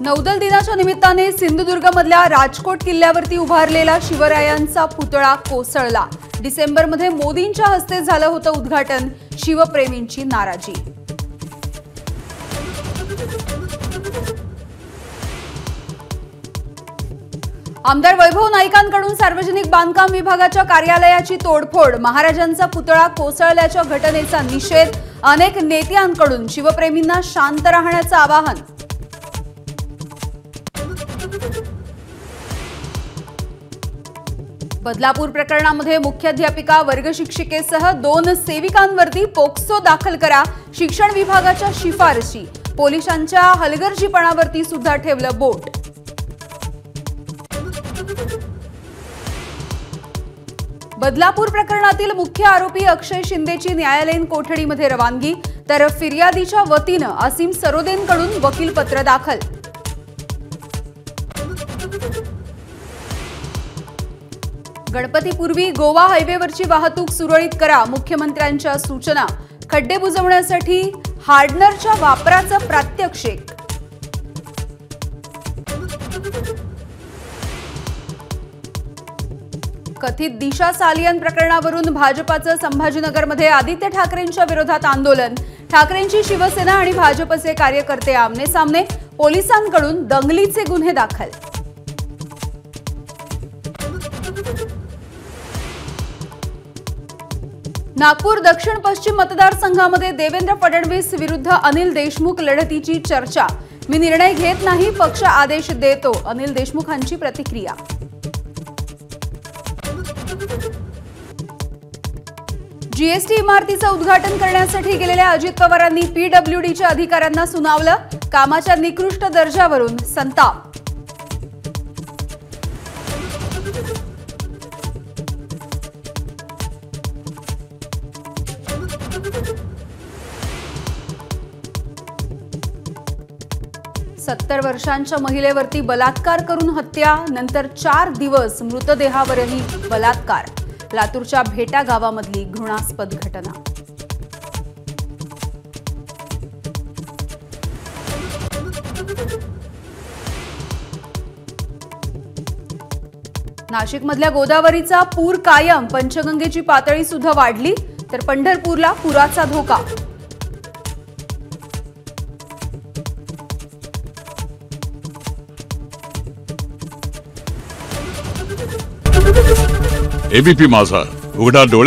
नौदल दिनाच्या निमित्ताने सिंधुदुर्गमधल्या राजकोट किल्ल्यावरती उभारलेला शिवरायांचा पुतळा कोसळला। डिसेंबरमध्ये मोदींच्या हस्ते झालं होतं उद्घाटन, शिवप्रेमींची नाराजी। आमदार वैभव नाईकांकडून सार्वजनिक बांधकाम विभागाच्या कार्यालयाची तोडफोड, महाराजांचा पुतळा कोसळल्याच्या घटनेचा निषेध, अनेक नेत्यांकडून शिवप्रेमींना शांत राहण्याचं आवाहन। बदलापूर प्रकरणामध्ये मुख्याध्यापिका, वर्गशिक्षिकेसह 2 सेविकांवरती पोक्सो दाखल करा, शिक्षण विभागाच्या शिफारशी। पोलिसांच्या हलगर्जीपणावरती सुद्धा ठेवलं बोट। बदलापूर प्रकरणातील मुख्य आरोपी अक्षय शिंदेची न्यायालयीन कोठडीमध्ये रवानगी, तर फिर्यादीच्या वतीनं असीम सरोदेंकडून वकीलपत्र दाखल। गणपतीपूर्वी गोवा हायवेवरची वाहतूक सुरळीत करा, मुख्यमंत्र्यांच्या सूचना। खड्डे बुजवण्यासाठी हार्डनरच्या वापराचं प्रात्यक्षिक। कथित दिशा सालियन प्रकरणावरून भाजपाचं संभाजीनगरमध्ये आदित्य ठाकरेंच्या विरोधात आंदोलन, ठाकरेंची शिवसेना आणि भाजपचे कार्यकर्ते आमने-सामने, पोलिसांकडून दंगलीचे गुन्हे दाखल। नागपूर दक्षिण पश्चिम मतदारसंघामध्ये देवेंद्र फडणवीस विरुद्ध अनिल देशमुख लढतीची चर्चा, मी निर्णय घेत नाही, पक्ष आदेश देतो, अनिल देशमुखांची प्रतिक्रिया। जीएसटी इमारतीचं उद्घाटन करण्यासाठी गेलेल्या अजित पवारांनी पीडब्ल्यूडीच्या अधिकाऱ्यांना सुनावलं, कामाच्या निकृष्ट दर्जावरून संताप। सत्तर वर्षांच्या महिलेवरती बलात्कार करून हत्या, नंतर 4 दिवस मृतदेहावरही बलात्कार। लातूरच्या भेटा गावामधली घृणास्पद घटना। नाशिकमधल्या गोदावरीचा पूर कायम, पंचगंगेची पातळी सुद्धा वाढली, तर पंढरपूरला पुराचा धोका। एबीपी माझा, उघडा डोळे।